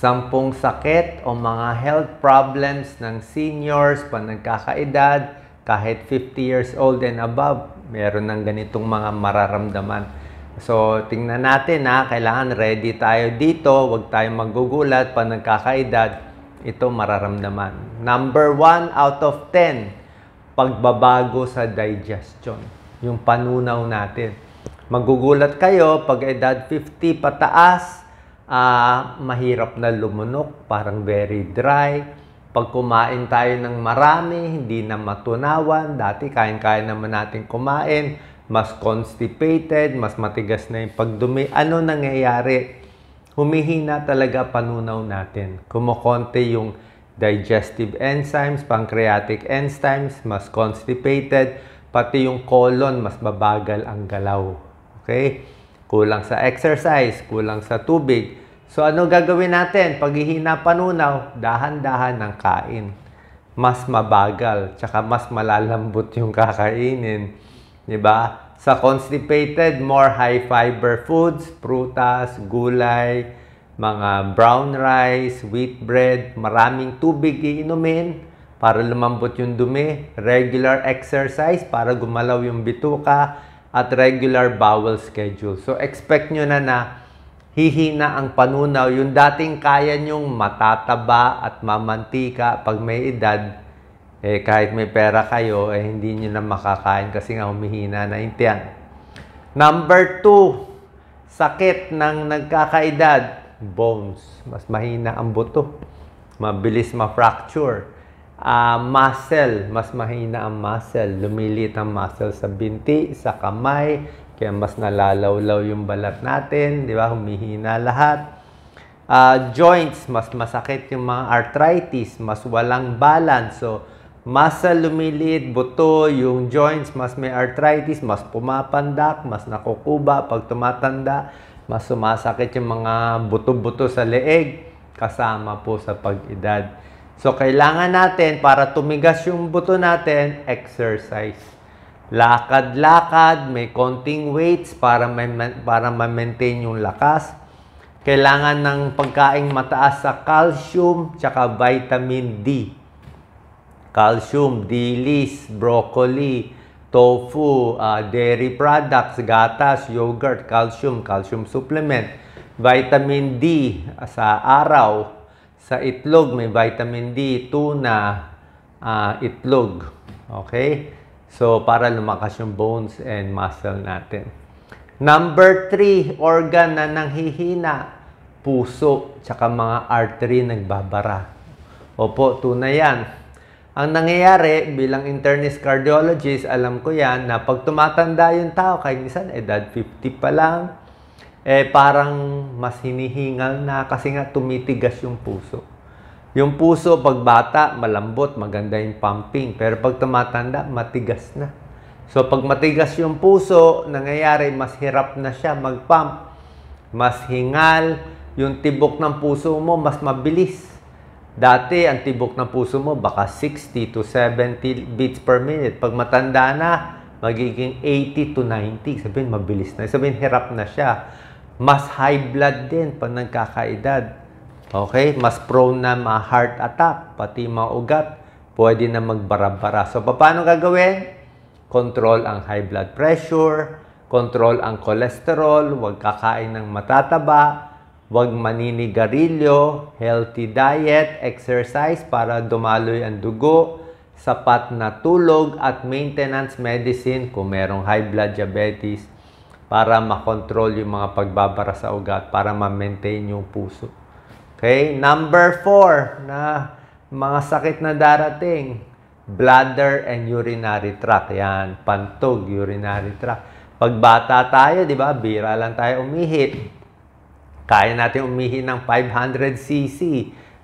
10 sakit o mga health problems ng seniors pa nagkakaedad, kahit 50 years old and above, meron ng ganitong mga mararamdaman. So, tingnan natin kailangan ready tayo dito, huwag tayong magugulat pa nagkakaedad, ito mararamdaman. Number 1 out of 10, pagbabago sa digestion, yung panunaw natin. Magugulat kayo, pag edad 50 pataas, mahirap na lumunok, parang very dry. Pag kumain tayo ng marami, hindi na matunawan. Dati, kain-kain naman natin kumain. Mas constipated, mas matigas na yung pagdumi. Ano nangyayari? Humihina talaga panunaw natin. Kumukonti yung digestive enzymes, pancreatic enzymes, mas constipated. Pati yung colon, mas babagal ang galaw. Okay? Kulang sa exercise, kulang sa tubig. So, ano gagawin natin? Paghihina panunaw, dahan-dahan ng kain. Mas mabagal, tsaka mas malalambot yung kakainin. Diba? Sa constipated, more high fiber foods, prutas, gulay, mga brown rice, wheat bread, maraming tubig iinumin para lumambot yung dumi, regular exercise para gumalaw yung bituka, at regular bowel schedule. So, expect nyo na hihina ang panunaw. Yung dating kaya nyong matataba at mamantika pag may edad, kahit may pera kayo, hindi nyo na makakain kasi nga humihina na yung tiyan. Number 2, sakit ng nagkakaedad, bones. Mas mahina ang buto. Mabilis ma-fracture. Muscle, mas mahina ang muscle. Lumilit ang muscle sa binti, sa kamay, kaya mas nalalawlaw yung balat natin, di ba? Humihina lahat. Joints, mas masakit yung mga arthritis, mas walang balance. So, muscle lumiliit, buto, yung joints, mas may arthritis, mas pumapandak, mas nakukuba pag tumatanda, mas sumasakit yung mga buto-buto sa leeg, kasama po sa pag-edad. So, kailangan natin, para tumigas yung buto natin, exercise. Lakad-lakad, may konting weights para ma-maintain yung lakas. Kailangan ng pagkaing mataas sa calcium, tsaka vitamin D. Calcium, dilis, broccoli, tofu, dairy products, gatas, yogurt, calcium supplement, vitamin D sa araw, sa itlog may vitamin D, tuna, itlog. Okay? So, para lumakas yung bones and muscle natin. Number 3, organ na nanghihina, puso, tsaka mga artery nagbabara. Opo, tunay yan. Ang nangyayari, bilang internist cardiologist, alam ko yan, na pag tumatanda yung tao, kahit minsan edad 50 pa lang, parang mas hinihingal na kasi nga tumitigas yung puso. Yung puso, pag bata, malambot, maganda yung pumping. Pero pag tumatanda, matigas na. So, pag matigas yung puso, nangyayari, mas hirap na siya mag-pump. Mas hingal, yung tibok ng puso mo, mas mabilis. Dati, ang tibok ng puso mo, baka 60 to 70 beats per minute. Pag matanda na, magiging 80 to 90. Sabihin, mabilis na. Sabihin, hirap na siya. Mas high blood din pag nagkakaedad. Okay? Mas prone na ma-heart attack, pati mga ugat. Pwede na magbara-bara. So, paano gagawin? Control ang high blood pressure, control ang cholesterol, huwag kakain ng matataba, huwag maninigarilyo, healthy diet, exercise para dumaloy ang dugo, sapat na tulog at maintenance medicine kung merong high blood diabetes para makontrol yung mga pagbabara sa ugat, para ma-maintain yung puso. Okay? Number 4 na mga sakit na darating, bladder and urinary tract. Yan, pantog, urinary tract. Pag bata tayo, di ba, bira lang tayo umihi. Kaya natin umihi ng 500 cc.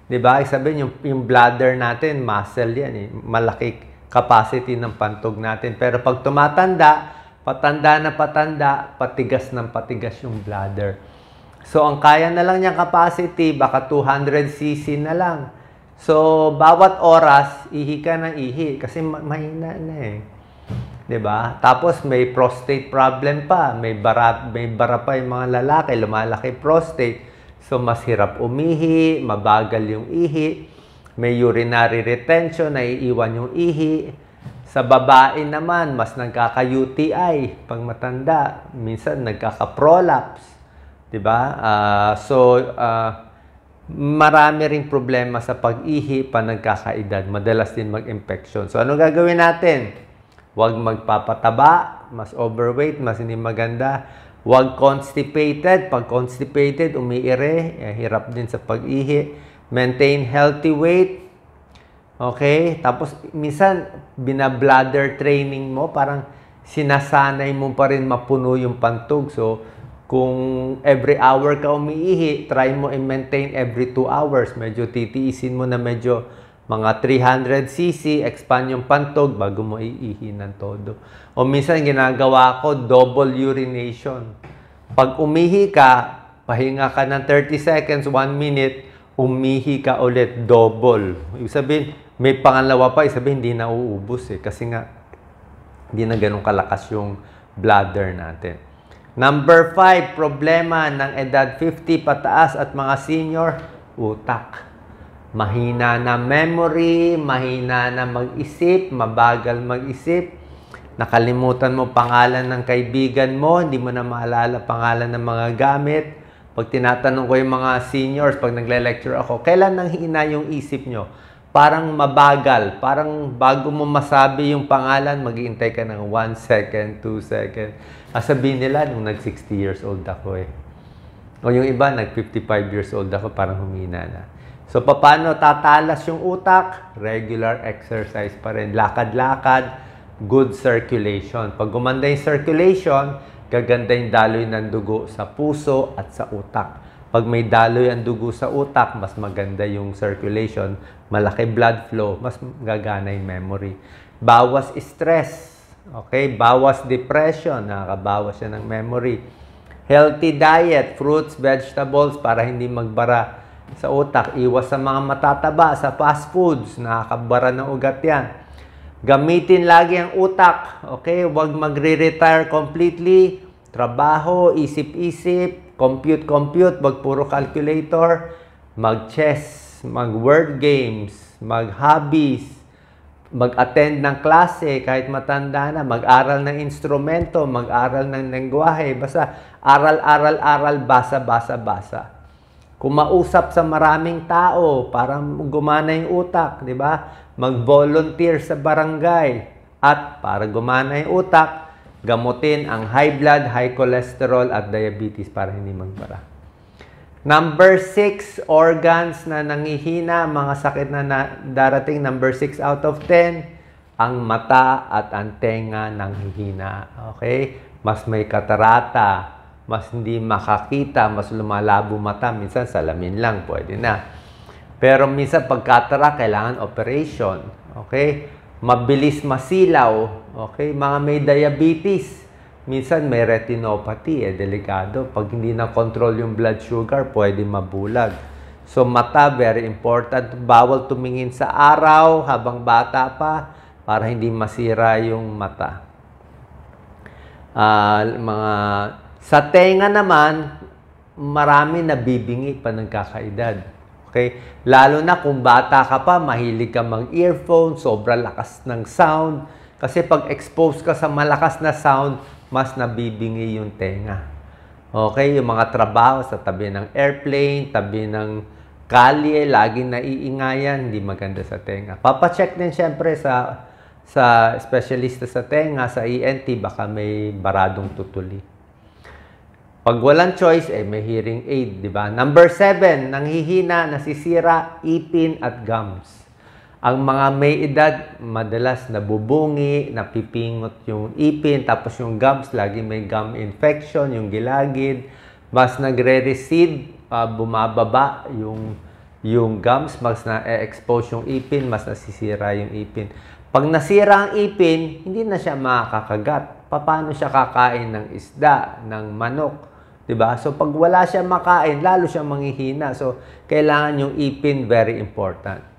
Di ba? Sabihin, yung bladder natin, muscle yan. Malaki capacity ng pantog natin. Pero pag tumatanda, patanda na patanda, patigas ng patigas yung bladder. So, ang kaya na lang niyang capacity, baka 200 cc na lang. So, bawat oras, ihi ka ng ihi. Kasi mahina na eh. Diba? Tapos, may prostate problem pa. May bara pa yung mga lalaki. Lumalaki prostate. So, mas hirap umihi, mabagal yung ihi, may urinary retention, naiiwan yung ihi. Sa babae naman, mas nagkaka-UTI pag matanda. Minsan, nagkaka-prolapse. Diba? Marami ring problema sa pag-ihi pa nagkakaedad. Madalas din mag-infection. So, ano gagawin natin? Huwag magpapataba, mas overweight, mas hindi maganda. Huwag constipated. Pag constipated, umiire, hirap din sa pag-ihi. Maintain healthy weight. Okay? Tapos, minsan, bina-bladder training mo, parang sinasanay mo pa rin mapuno yung pantog. So, kung every hour ka umiihi, try mo i-maintain every 2 hours. Medyo titiisin mo na medyo mga 300 cc, expand yung pantog bago mo iihi ng todo. O minsan ginagawa ko, double urination. Pag umihi ka, pahinga ka ng 30 seconds, 1 minute, umihi ka ulit, double. Ibig sabihin, may pangalawa pa, sabihin, hindi na uubos kasi nga, hindi na ganun kalakas yung bladder natin. Number 5, problema ng edad 50 pataas at mga senior, utak. Mahina na memory, mahina na mag-isip, mabagal mag-isip. Nakalimutan mo pangalan ng kaibigan mo, hindi mo na maalala pangalan ng mga gamit. Pag tinatanong ko yung mga seniors, pag nagle-lecture ako, kailan nang hina yung isip nyo? Parang mabagal. Parang bago mo masabi yung pangalan, mag-iintay ka ng 1 second, 2 second. Sabihin nila, nung nag-60 years old ako O yung iba, nag-55 years old ako, parang humina na. So, paano tatalas yung utak? Regular exercise pa rin. Lakad-lakad, good circulation. Pag gumanda yung circulation, gaganda yung daloy ng dugo sa puso at sa utak. Pag may daloy ang dugo sa utak, mas maganda yung circulation, malaki blood flow, mas gagana yung memory. Bawas stress. Okay? Bawas depression. Nakakabawas siya ng memory. Healthy diet, fruits, vegetables, para hindi magbara sa utak. Iwas sa mga matataba, sa fast foods. Nakakabara ng ugat yan. Gamitin lagi ang utak. Okay? Huwag magre-retire completely. Trabaho, isip-isip, compute. Huwag puro calculator. Mag-chess, mag-word games, mag-hobbies, mag-attend ng klase kahit matanda na, mag-aral ng instrumento, mag-aral ng lengguwahe, basta aral, basa. Kumausap sa maraming tao para gumana yung utak, di ba? Mag-volunteer sa barangay. At para gumana yung utak, gamutin ang high blood, high cholesterol at diabetes para hindi magbara. Number 6, organs na nangihina, mga sakit na darating. Number 6 out of 10, ang mata at ang tenga nanghihina. Okay? Mas may katarata, mas hindi makakita, mas lumalabo mata. Minsan salamin lang, pwede na. Pero minsan pag katara, kailangan operation. Okay? Mabilis masilaw. Okay? Mga may diabetes. Minsan may retinopathy, delikado. Pag hindi na-control yung blood sugar, pwede mabulag. So, mata, very important. Bawal tumingin sa araw habang bata pa para hindi masira yung mata. Sa tenga naman, marami nabibingi pa nagkakaedad. Okay? Lalo na kung bata ka pa, mahilig ka mag-earphone, sobrang lakas ng sound. Kasi pag expose ka sa malakas na sound, mas nabibingi yung tenga. Okay? Yung mga trabaho sa tabi ng airplane, tabi ng kalye, laging naiingayan, hindi maganda sa tenga. Papacheck din siyempre sa specialista sa tenga, sa ENT, baka may baradong tutuli. Pag walang choice, may hearing aid, di ba? Number 7, nanghihina, nasisira, ipin at gums. Ang mga may edad, madalas nabubungi, napipingot yung ipin, tapos yung gums, lagi may gum infection, yung gilagid. Mas nagre-recede, bumababa yung gums, mas na-expose yung ipin, mas nasisira yung ipin. Pag nasira ang ipin, hindi na siya makakagat. Paano siya kakain ng isda, ng manok? Diba? So, pag wala siya makain, lalo siya manghihina. So, kailangan yung ipin, very important.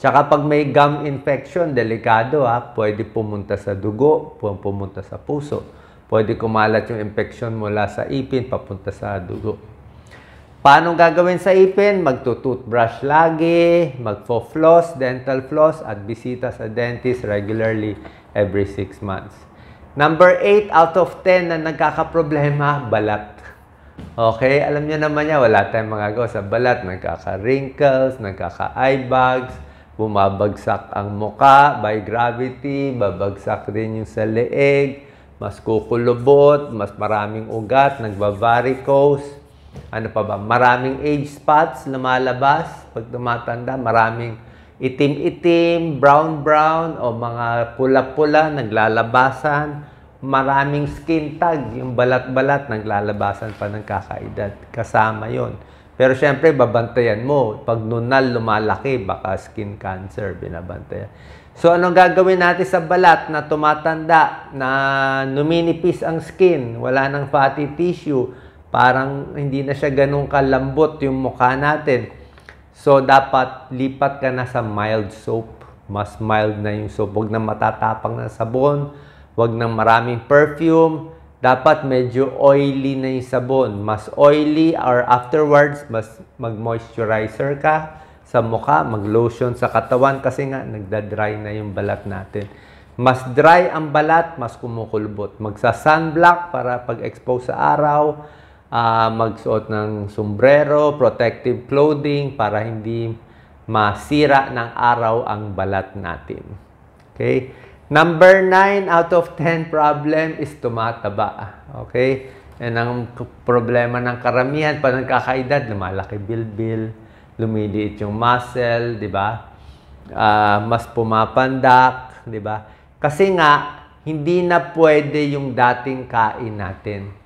Tsaka pag may gum infection, delikado pwede pumunta sa dugo, pumunta sa puso. Pwede kumalat yung infection mula sa ipin, papunta sa dugo. Paano gagawin sa ipin? Magto-toothbrush lagi, magfo-floss, dental floss, at bisita sa dentist regularly every 6 months. Number 8 out of 10 na nagkakaproblema, balat. Okay, alam niyo naman niya, wala tayong magagawa sa balat. Nagkaka-wrinkles, nagkaka-eye bags, bumabagsak ang muka by gravity, babagsak din yung sa leeg, mas kukulubot, mas maraming ugat, nagbavaricose. Ano pa ba? Maraming age spots lumalabas pag tumatanda. Maraming itim-itim, brown-brown, o mga pula-pula naglalabasan. Maraming skin tag, yung balat-balat naglalabasan pa ng kakaedad. Kasama yon. Pero syempre, babantayan mo. Pag nunal lumalaki, baka skin cancer, binabantayan. So, anong gagawin natin sa balat na tumatanda, na numinipis ang skin, wala ng fatty tissue, parang hindi na siya ganun kalambot yung mukha natin. So, dapat lipat ka na sa mild soap. Mas mild na yung soap. Huwag na matatapang na sabon. Huwag na maraming perfume. Dapat medyo oily na yung sabon. Mas oily or afterwards, mas mag-moisturizer ka sa mukha, mag-lotion sa katawan kasi nga nagda-dry na yung balat natin. Mas dry ang balat, mas kumukulbot. Magsa-sunblock para pag-expose sa araw. Magsuot ng sombrero, protective clothing para hindi masira ng araw ang balat natin. Okay? Number 9 out of 10 problem is tumataba. Okay? Yan ang problema ng karamihan. Pag nagkakaedad, lumalaki bilbil, lumiliit yung muscle, di ba? Mas pumapandak, di ba? Kasi nga, hindi na pwede yung dating kain natin.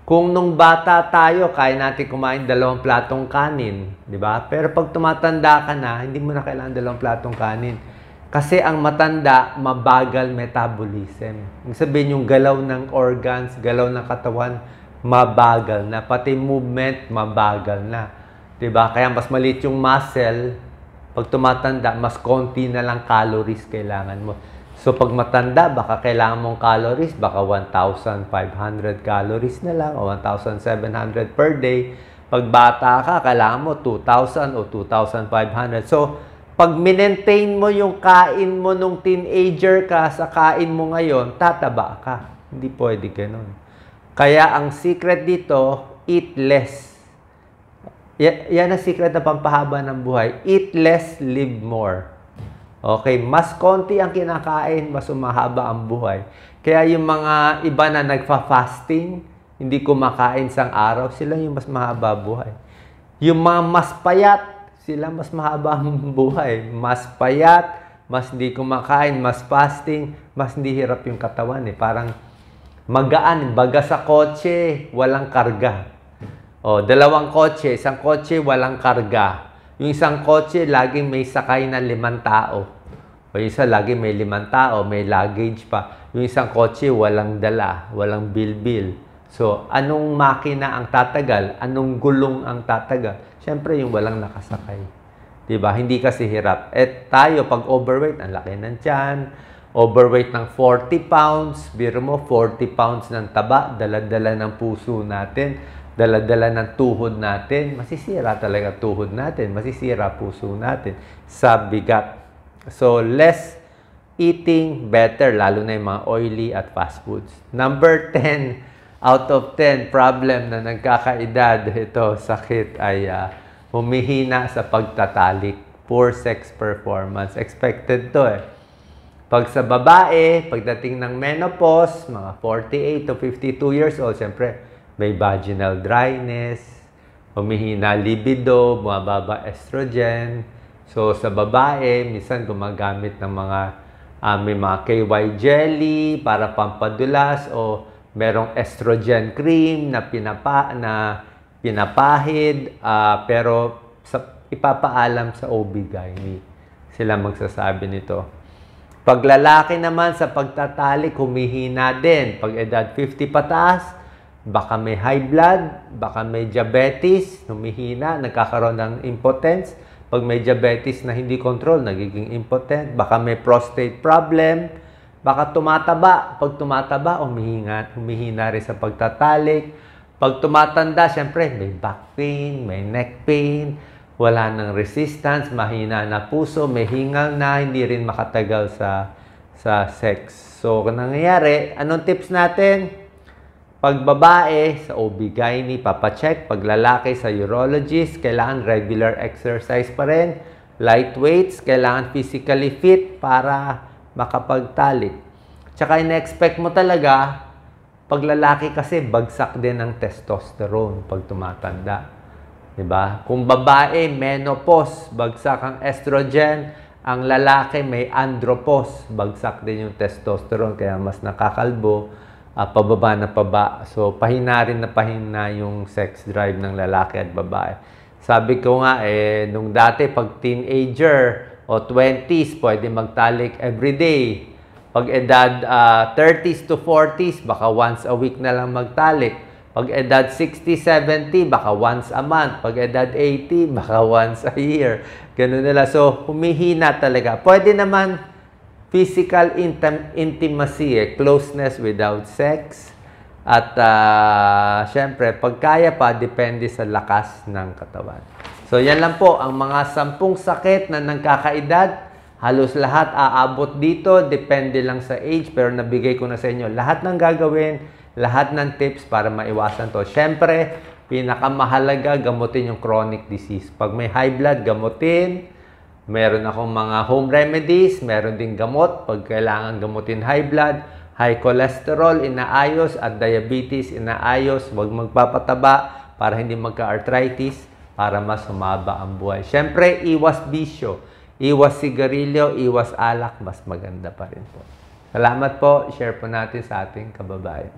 Kung nung bata tayo, kaya natin kumain 2 platong kanin, di ba? Pero pag tumatanda ka na, hindi mo na kailangan 2 platong kanin. Kasi ang matanda, mabagal metabolism. Ibig sabihin yung galaw ng organs, galaw ng katawan, mabagal na. Pati movement, mabagal na. Di ba? Kaya mas maliit yung muscle, pag tumatanda, mas konti na lang calories kailangan mo. So, pag matanda, baka kailangan mong calories, baka 1,500 calories na lang o 1,700 per day. Pag bata ka, kailangan mo 2,000 o 2,500. So, pag minentain mo yung kain mo nung teenager ka sa kain mo ngayon, tataba ka. Hindi pwede ganun. Kaya, ang secret dito, eat less. Yan ang secret na pampahaba ng buhay. Eat less, live more. Okay, mas konti ang kinakain, mas umahaba ang buhay. Kaya yung mga iba na nagfa-fasting, hindi kumakain sang araw, sila yung mas mahaba buhay. Yung mga mas payat, sila mas mahaba ang buhay. Mas payat, mas hindi kumakain, mas fasting, mas hindi hirap yung katawan. Parang magaan, baga sa kotse, walang karga. O, 2 kotse, isang kotse, walang karga. Yung isang kotse, laging may sakay na 5 tao. O yung isa, laging may 5 tao, may luggage pa. Yung isang kotse, walang dala, walang bilbil. So, anong makina ang tatagal? Anong gulong ang tatagal? Siyempre, yung walang nakasakay. Diba? Hindi kasi hirap. At tayo, pag overweight, ang laki ng tiyan, overweight ng 40 pounds, biro mo, 40 pounds ng taba, dala-dala ng puso natin, dala-dala ng tuhod natin, masisira talaga tuhod natin, masisira puso natin sa bigat. So, less eating, better, lalo na yung mga oily at fast foods. Number 10 out of 10 problem na nagkakaedad, ito, sakit, ay humihina sa pagtatalik. Poor sex performance. Expected to Pag sa babae, pagdating ng menopause, mga 48 to 52 years old, siyempre, may vaginal dryness, humihina libido, bumababa estrogen. So, sa babae, minsan gumagamit ng may mga KY jelly para pampadulas o merong estrogen cream na pinapahid, pero ipapaalam sa OB-GYN. Sila magsasabi nito. Pag lalaki naman sa pagtatalik, humihina din. Pag edad 50 pataas, baka may high blood, baka may diabetes, humihina, nagkakaroon ng impotence. Pag may diabetes na hindi control, nagiging impotent. Baka may prostate problem, baka tumataba. Pag tumataba, humihina rin sa pagtatalik. Pag tumatanda, syempre, may back pain, may neck pain, wala ng resistance, mahina na puso, may hingal na, hindi rin makatagal sa sex. So, kung nangyayari, anong tips natin? Pag babae, sa OB-GYN, papacheck. Pag lalaki, sa urologist, kailangan regular exercise pa rin. Light weights, kailangan physically fit para makapagtalik. Tsaka ina-expect mo talaga, pag lalaki kasi, bagsak din ang testosterone pag tumatanda. Diba? Kung babae, menopause, bagsak ang estrogen. Ang lalaki, may andropause, bagsak din yung testosterone, kaya mas nakakalbo, pababa na paba. So, pahina rin na pahina yung sex drive ng lalaki at babae. Sabi ko nga, nung dati, pag teenager o 20s, pwede magtalik everyday. Pag edad 30s to 40s, baka once a week na lang magtalik. Pag edad 60, 70, baka once a month. Pag edad 80, baka once a year. Ganun nila. So, humihina talaga. Pwede naman physical intimacy, closeness without sex. At syempre, pag kaya pa, depende sa lakas ng katawan. So, yan lang po ang mga 10 sakit na nagkakaedad. Halos lahat aabot dito, depende lang sa age, pero nabigay ko na sa inyo lahat ng gagawin, lahat ng tips para maiwasan to. Siyempre, pinakamahalaga, gamutin yung chronic disease. Pag may high blood, gamutin. Meron akong mga home remedies, meron din gamot. Pag kailangan gamutin high blood, high cholesterol, inaayos, at diabetes, inaayos. Huwag magpapataba para hindi magka-arthritis, para mas humaba ang buhay. Siyempre, iwas bisyo. Iwas sigarilyo, iwas alak, mas maganda pa rin po. Salamat po. Share po natin sa ating kababayan.